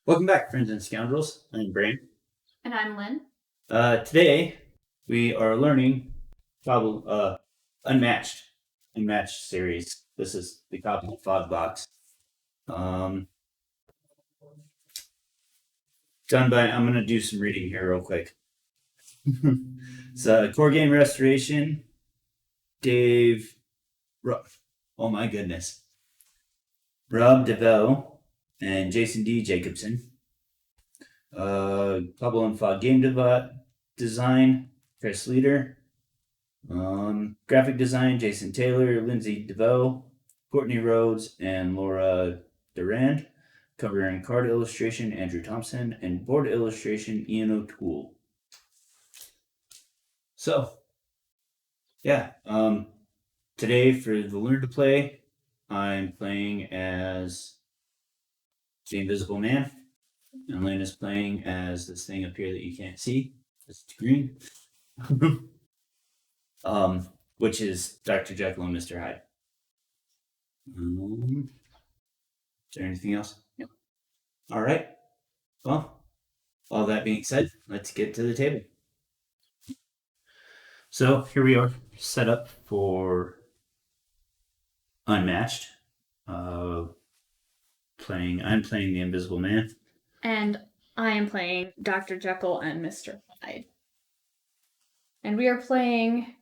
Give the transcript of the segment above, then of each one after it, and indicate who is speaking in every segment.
Speaker 1: Welcome back, friends and scoundrels. I'm Brain.
Speaker 2: And I'm Lynne.
Speaker 1: Today we are learning Unmatched, Unmatched series. This is the copy of Fog Box. Um, Done by. I'm gonna do some reading here real quick. It's core game restoration. Dave. Oh my goodness. Rob Daviau and Jason D. Jacobson. Pablo and Fog game design. Chris Leader. Graphic design, Jason Taylor, Lindsay DeVoe, Courtney Rhodes, and Laura Durand. Cover and card illustration, Andrew Thompson, and board illustration, Ian O'Toole. So, yeah, today for the Learn to Play, I'm playing as the Invisible Man, and Lynne is playing as this thing up here that you can't see. It's green. Which is Dr. Jekyll and Mr. Hyde. Is there anything else?
Speaker 2: No.
Speaker 1: All right. Well, all that being said, let's get to the table. So here we are, set up for Unmatched. I'm playing the Invisible Man.
Speaker 2: And I am playing Dr. Jekyll and Mr. Hyde. And we are playing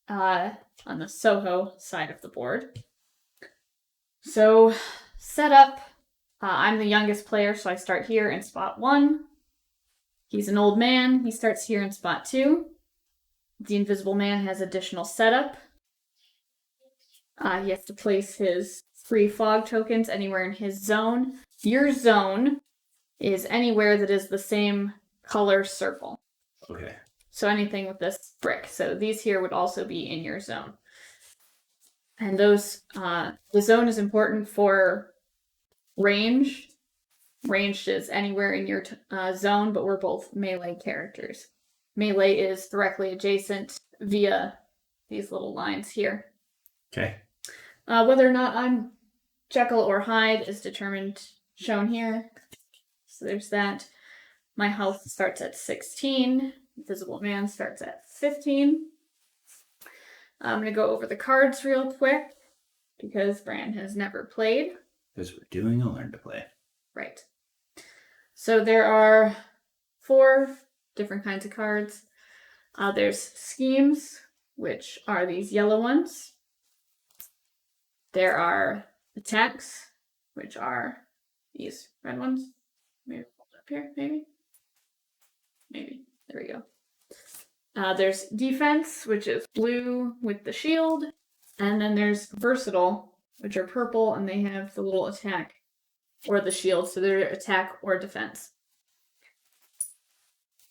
Speaker 2: on the Soho side of the board. So, set up. I'm the youngest player, so I start here in spot 1. He's an old man. He starts here in spot 2. The Invisible Man has additional setup. He has to place his 3 fog tokens anywhere in his zone. Your zone is anywhere that is the same color circle.
Speaker 1: Okay.
Speaker 2: So anything with this brick. So these here would also be in your zone. And those, the zone is important for range. Ranged is anywhere in your zone, but we're both melee characters. Melee is directly adjacent via these little lines here.
Speaker 1: Okay.
Speaker 2: Whether or not I'm Jekyll or Hyde is shown here. So there's that. My health starts at 16. Invisible Man starts at 15. I'm going to go over the cards real quick because Bran has never played.
Speaker 1: Because we're doing a Learn to Play.
Speaker 2: Right. So there are 4 different kinds of cards. There's schemes, which are these yellow ones. There are attacks, which are these red ones. Maybe hold up here, maybe. There we go. There's defense, which is blue with the shield. And then there's versatile, which are purple, and they have the little attack or the shield, so they're attack or defense.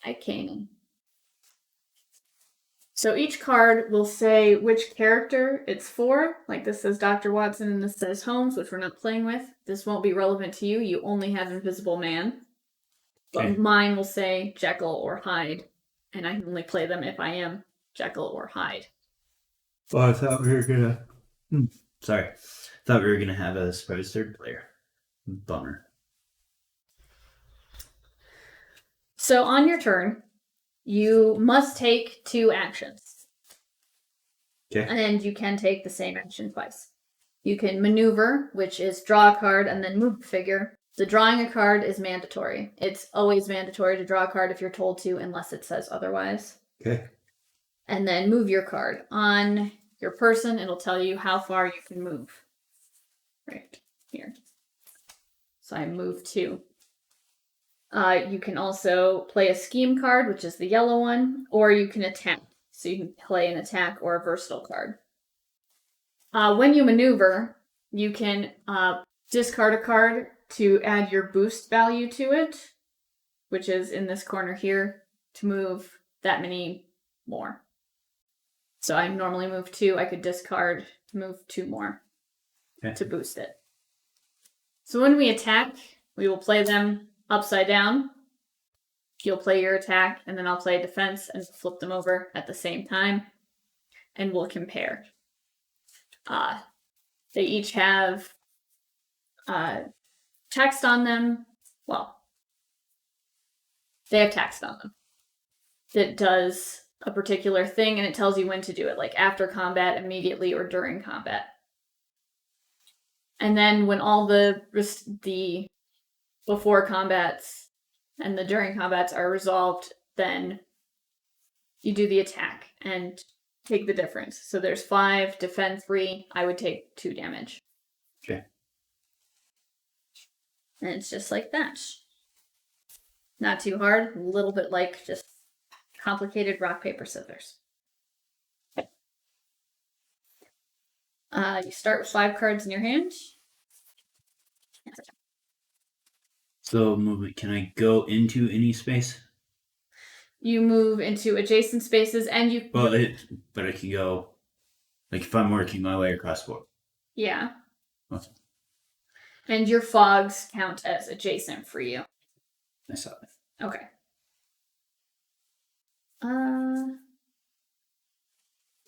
Speaker 2: Arcane. So each card will say which character it's for. Like this says Dr. Watson and this says Holmes, which we're not playing with. This won't be relevant to you. You only have Invisible Man.
Speaker 1: Okay.
Speaker 2: But mine will say Jekyll or Hyde, and I can only play them if I am Jekyll or Hyde.
Speaker 1: Well, I thought we were gonna. Sorry, thought we were gonna have a surprise third player. Bummer.
Speaker 2: So on your turn, you must take 2 actions.
Speaker 1: Okay.
Speaker 2: And you can take the same action twice. You can maneuver, which is draw a card and then move a figure. The drawing a card is mandatory. It's always mandatory to draw a card if you're told to, unless it says otherwise.
Speaker 1: Okay.
Speaker 2: And then move your card. On your person, it'll tell you how far you can move. Right here. So I move 2. You can also play a scheme card, which is the yellow one, or you can attack. So you can play an attack or a versatile card. When you maneuver, you can discard a card to add your boost value to it, which is in this corner here, to move that many more. So I normally move 2. I could discard to move 2 more to boost it. So when we attack, we will play them upside down. You'll play your attack, and then I'll play defense and flip them over at the same time, and we'll compare. They each have text on them, well, they have text on them that does a particular thing, and it tells you when to do it, like after combat, immediately, or during combat. And then when all the before combats and the during combats are resolved, then you do the attack and take the difference. So there's 5, defend 3. I would take 2 damage.
Speaker 1: Okay.
Speaker 2: And it's just like that. Not too hard. A little bit like just complicated rock, paper, scissors. You start with 5 cards in your hand.
Speaker 1: So movement. Can I go into any space?
Speaker 2: You move into adjacent spaces, and you.
Speaker 1: Well, but I can go. Like if I'm working my way across the board.
Speaker 2: Yeah.
Speaker 1: Okay.
Speaker 2: And your fogs count as adjacent for you.
Speaker 1: I saw it.
Speaker 2: Okay.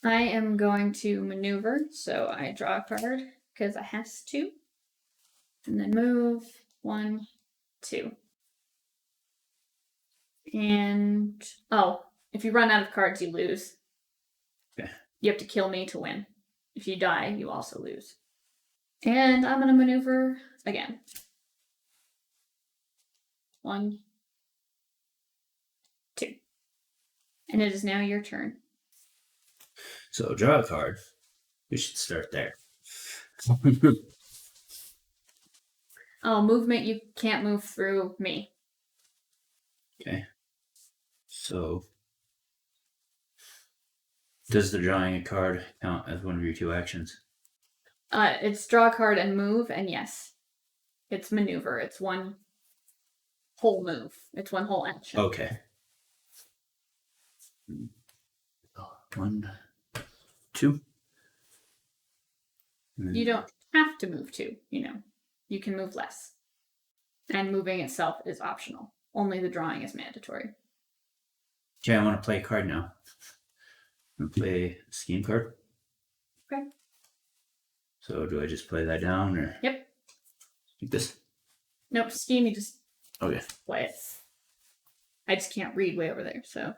Speaker 2: I am going to maneuver, so I draw a card because I has to. And then move 1, 2. And if you run out of cards, you lose.
Speaker 1: Okay.
Speaker 2: You have to kill me to win. If you die, you also lose. And I'm gonna maneuver again. 1, 2. And it is now your turn.
Speaker 1: So draw a card. We should start there.
Speaker 2: Movement, you can't move through me.
Speaker 1: Okay. So does the drawing a card count as one of your 2 actions?
Speaker 2: It's draw a card and move, and yes. It's maneuver. It's one whole move. It's one whole action.
Speaker 1: Okay. 1, 2.
Speaker 2: You don't have to move 2, You can move less. And moving itself is optional. Only the drawing is mandatory.
Speaker 1: Okay, I want to play a card now. I'm going to play a scheme card.
Speaker 2: Okay.
Speaker 1: So do I just play that down or?
Speaker 2: Yep.
Speaker 1: Like this?
Speaker 2: Nope, scheme, you just
Speaker 1: Okay.
Speaker 2: play it. I just can't read way over there, so.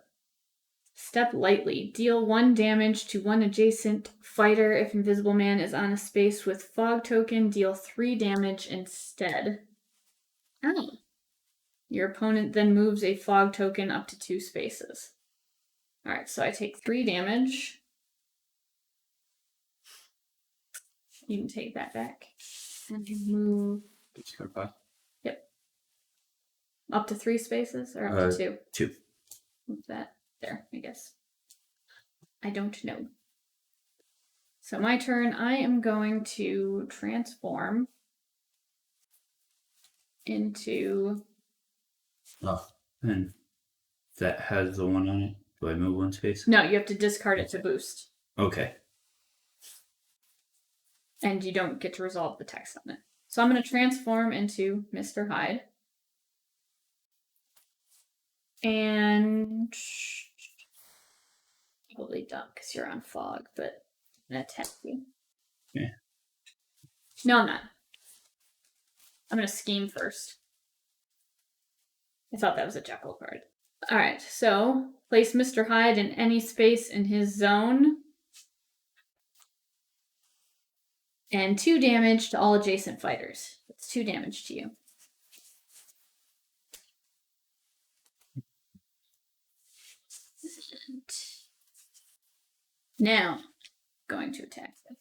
Speaker 2: Step lightly. Deal 1 damage to 1 adjacent fighter. If Invisible Man is on a space with fog token, deal 3 damage instead. Oh. Your opponent then moves a fog token up to 2 spaces. Alright, so I take 3 damage. You can take that back. And you move.
Speaker 1: Discard pile.
Speaker 2: Yep. Up to 3 spaces or up to 2?
Speaker 1: 2.
Speaker 2: Move that there, I guess. I don't know. So my turn, I am going to transform into.
Speaker 1: Oh, and that has the 1 on it. Do I move 1 space?
Speaker 2: No, you have to discard it to boost.
Speaker 1: Okay.
Speaker 2: And you don't get to resolve the text on it. So I'm going to transform into Mr. Hyde. And probably dumb because you're on fog, but I'm going to attack you.
Speaker 1: Yeah.
Speaker 2: No, I'm not. I'm going to scheme first. I thought that was a Jekyll card. Alright, so place Mr. Hyde in any space in his zone. And 2 damage to all adjacent fighters. That's 2 damage to you. And now, going to attack them.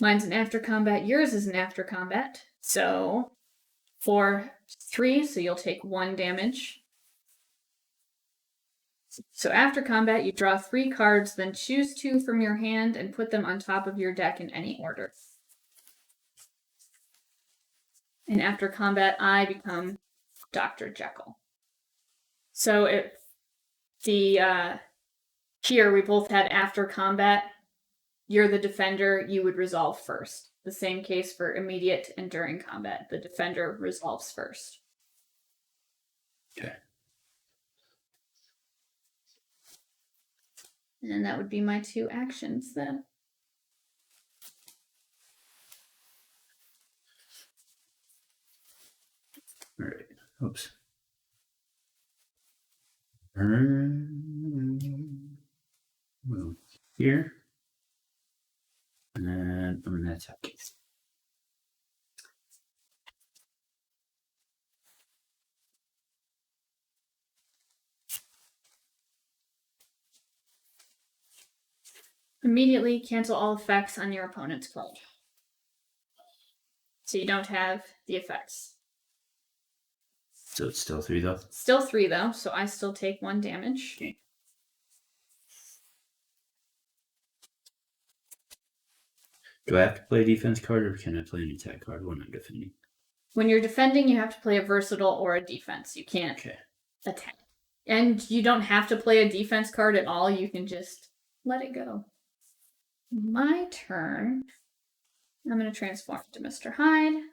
Speaker 2: Mine's an after combat. Yours is an after combat. So, for 3, so you'll take 1 damage. So after combat, you draw 3 cards, then choose 2 from your hand and put them on top of your deck in any order. And after combat, I become Dr. Jekyll. So if here we both had after combat, you're the defender, you would resolve first. The same case for immediate and during combat. The defender resolves first.
Speaker 1: Okay.
Speaker 2: And that would be my 2 actions then.
Speaker 1: Oops. Well, here. And I'm gonna attack it.
Speaker 2: Immediately cancel all effects on your opponent's card. So you don't have the effects.
Speaker 1: So it's still 3 though?
Speaker 2: Still 3 though, so I still take 1 damage.
Speaker 1: Okay. Do I have to play a defense card or can I play an attack card when I'm defending?
Speaker 2: When you're defending, you have to play a versatile or a defense. You can't attack. And you don't have to play a defense card at all. You can just let it go. My turn. I'm going to transform to Mr. Hyde.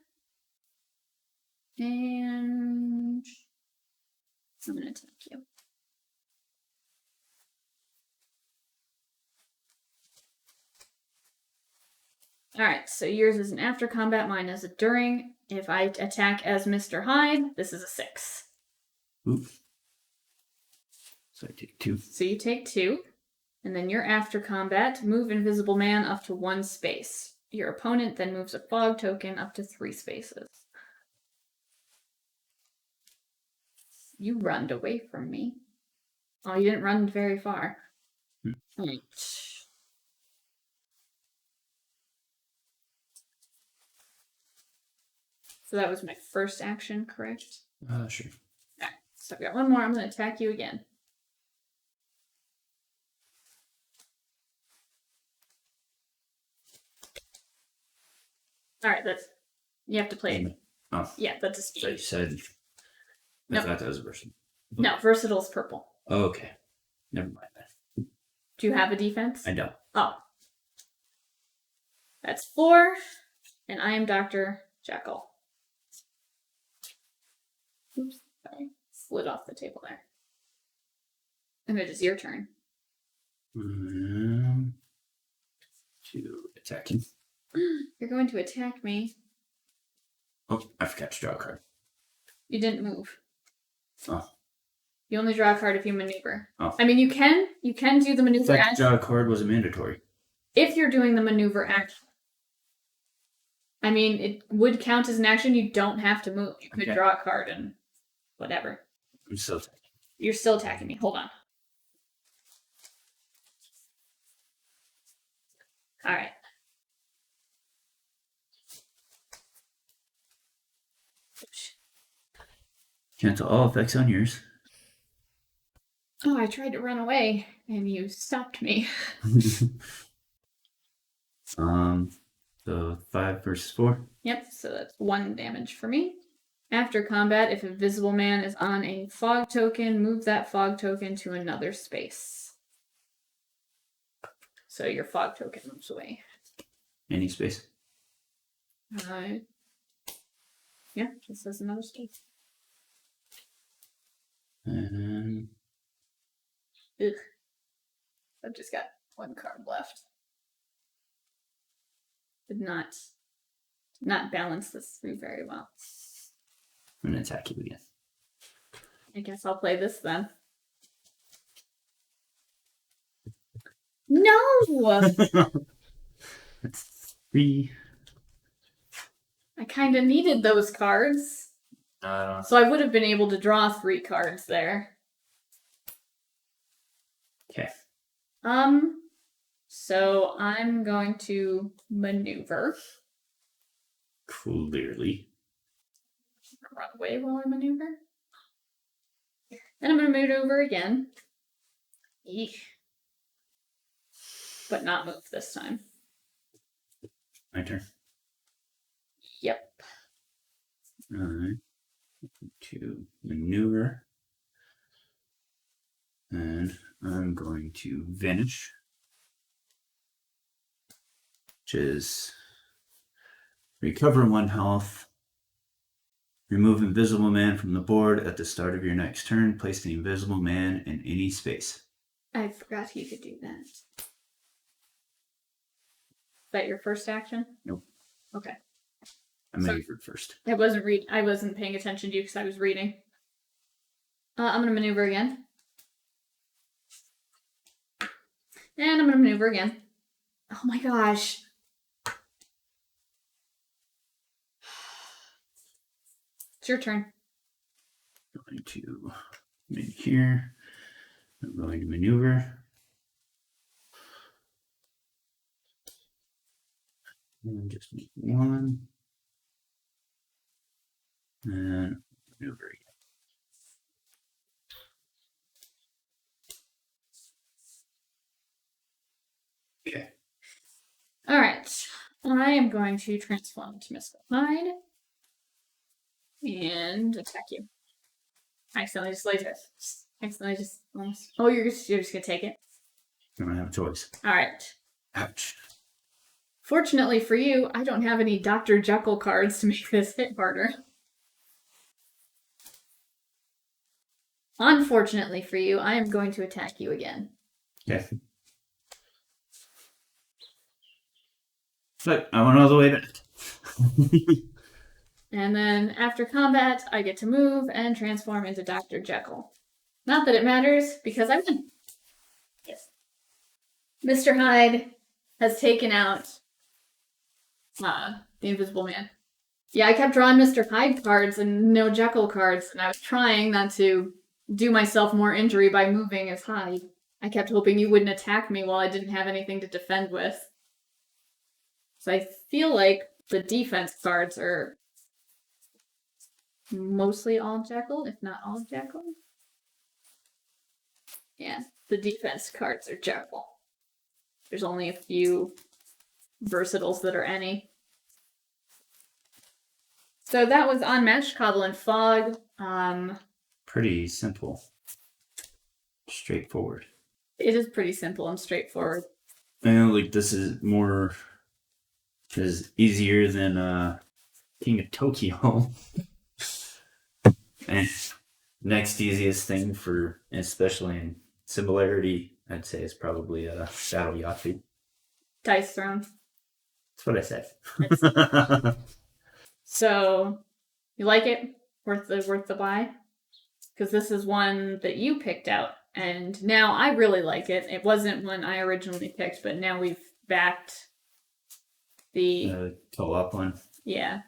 Speaker 2: And I'm going to attack you. Alright, so yours is an after combat, mine is a during. If I attack as Mr. Hyde, this is a 6.
Speaker 1: Oops. So I take 2.
Speaker 2: So you take 2. And then you're after combat, move Invisible Man up to 1 space. Your opponent then moves a fog token up to 3 spaces. You runned away from me. Oh, you didn't run very far. Right. So that was my first action, correct?
Speaker 1: Sure.
Speaker 2: Alright, so I've got 1 more. I'm going to attack you again. Alright, that's... You have to play it.
Speaker 1: Oh.
Speaker 2: Yeah, that's a speed.
Speaker 1: So you said... I thought that was a versatile.
Speaker 2: No, versatile's purple.
Speaker 1: Oh, okay. Never mind that.
Speaker 2: Do you have a defense?
Speaker 1: I don't.
Speaker 2: Oh. That's 4. And I am Dr. Jekyll. Oops, sorry. Slid off the table there. And it is your turn.
Speaker 1: To attack him.
Speaker 2: You're going to attack me.
Speaker 1: Oh, I forgot to draw a card.
Speaker 2: You didn't move.
Speaker 1: Oh.
Speaker 2: You only draw a card if you maneuver.
Speaker 1: Oh.
Speaker 2: I mean, you can do the maneuver
Speaker 1: The fact
Speaker 2: action.
Speaker 1: to draw a card was mandatory.
Speaker 2: If you're doing the maneuver action. I mean, it would count as an action. You don't have to move. You could draw a card and whatever.
Speaker 1: I'm still attacking.
Speaker 2: You're still attacking me. Hold on. Alright.
Speaker 1: Cancel all effects on yours.
Speaker 2: Oh, I tried to run away, and you stopped me.
Speaker 1: So 5 versus 4.
Speaker 2: Yep, so that's 1 damage for me. After combat, if Invisible Man is on a fog token, move that fog token to another space. So your fog token moves away.
Speaker 1: Any space?
Speaker 2: Yeah, just says another space.
Speaker 1: And
Speaker 2: Ugh. I've just got 1 card left. Did not balance this through very well.
Speaker 1: I'm gonna attack you again.
Speaker 2: I guess I'll play this then. No!
Speaker 1: That's 3.
Speaker 2: I kind of needed those cards. So I would have been able to draw 3 cards there.
Speaker 1: Okay.
Speaker 2: So I'm going to maneuver.
Speaker 1: Clearly.
Speaker 2: Run away while I maneuver. Then I'm going to maneuver again. Eesh. But not move this time.
Speaker 1: My turn.
Speaker 2: Yep.
Speaker 1: Alright. To maneuver. And I'm going to vanish. Which is recover 1 health. Remove Invisible Man from the board at the start of your next turn. Place the Invisible Man in any space.
Speaker 2: I forgot you could do that. Is that your first action?
Speaker 1: Nope.
Speaker 2: Okay.
Speaker 1: I maneuvered first.
Speaker 2: I wasn't paying attention to you because I was reading. I'm going to maneuver again. And I'm going to maneuver again. Oh my gosh. It's your turn.
Speaker 1: Going to come in here. I'm going to maneuver. And just make one. And maneuver again. Okay.
Speaker 2: All right. I am going to transform to Mr. Hyde and attack you. I accidentally just laid it. Accidentally just almost. Oh, you're just gonna take it.
Speaker 1: I don't have a choice.
Speaker 2: All right.
Speaker 1: Ouch.
Speaker 2: Fortunately for you, I don't have any Dr. Jekyll cards to make this hit harder. Unfortunately for you, I am going to attack you again.
Speaker 1: Okay. But I went all the way back.
Speaker 2: And then after combat, I get to move and transform into Dr. Jekyll. Not that it matters, because I win. Yes. Mr. Hyde has taken out the Invisible Man. Yeah, I kept drawing Mr. Hyde cards and no Jekyll cards, and I was trying not to do myself more injury by moving as Hyde. I kept hoping you wouldn't attack me while I didn't have anything to defend with. So I feel like the defense cards are mostly all Jekyll, if not all Jekyll. Yeah, the defense cards are Jekyll. There's only a few versatiles that are any. So that was Unmatched, Cobble and Fog.
Speaker 1: Pretty simple. Straightforward.
Speaker 2: It is pretty simple and straightforward.
Speaker 1: I know, like, this is easier than King of Tokyo. And next easiest thing for, especially in similarity, I'd say is probably Battle Yahtzee.
Speaker 2: Dice Throne.
Speaker 1: That's what I said.
Speaker 2: So, you like it? Worth the buy? Because this is one that you picked out, and now I really like it. It wasn't one I originally picked, but now we've backed the
Speaker 1: co-op one.
Speaker 2: Yeah.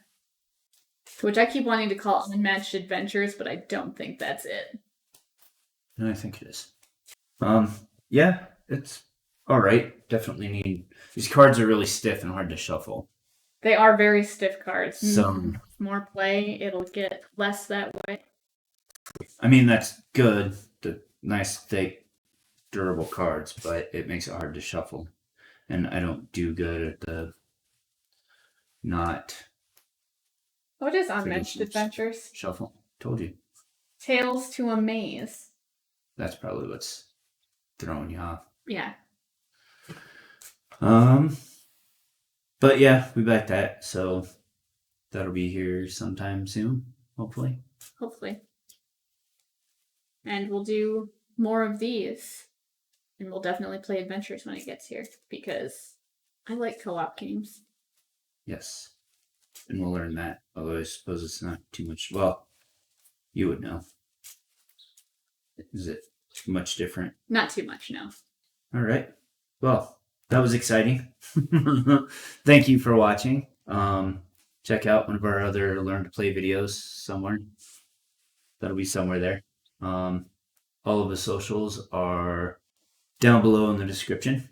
Speaker 2: Which I keep wanting to call Unmatched Adventures, but I don't think that's it.
Speaker 1: No, I think it is. Yeah, it's all right. Definitely need. These cards are really stiff and hard to shuffle.
Speaker 2: They are very stiff cards.
Speaker 1: So
Speaker 2: more play, it'll get less that way.
Speaker 1: I mean, that's good. The nice, thick, durable cards, but it makes it hard to shuffle. And I don't do good at the not.
Speaker 2: What is Unmatched Adventures?
Speaker 1: Shuffle. Told you.
Speaker 2: Tales to a Maze.
Speaker 1: That's probably what's throwing you off.
Speaker 2: Yeah.
Speaker 1: But yeah, we backed that, so that'll be here sometime soon, hopefully.
Speaker 2: Hopefully. And we'll do more of these. And we'll definitely play Adventures when it gets here, because I like co-op games.
Speaker 1: Yes. And we'll learn that, although I suppose it's not too much. Well, you would know. Is it much different?
Speaker 2: Not too much, no.
Speaker 1: All right. Well, that was exciting. Thank you for watching. Check out one of our other Learn to Play videos somewhere. That'll be somewhere there. All of the socials are down below in the description.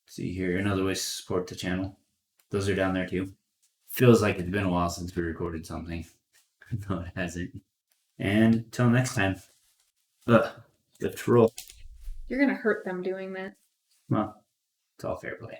Speaker 1: See here, another way to support the channel. Those are down there too. Feels like it's been a while since we recorded something. No, it hasn't. And until next time, live to roll.
Speaker 2: You're gonna hurt them doing that.
Speaker 1: Well, it's all fair play.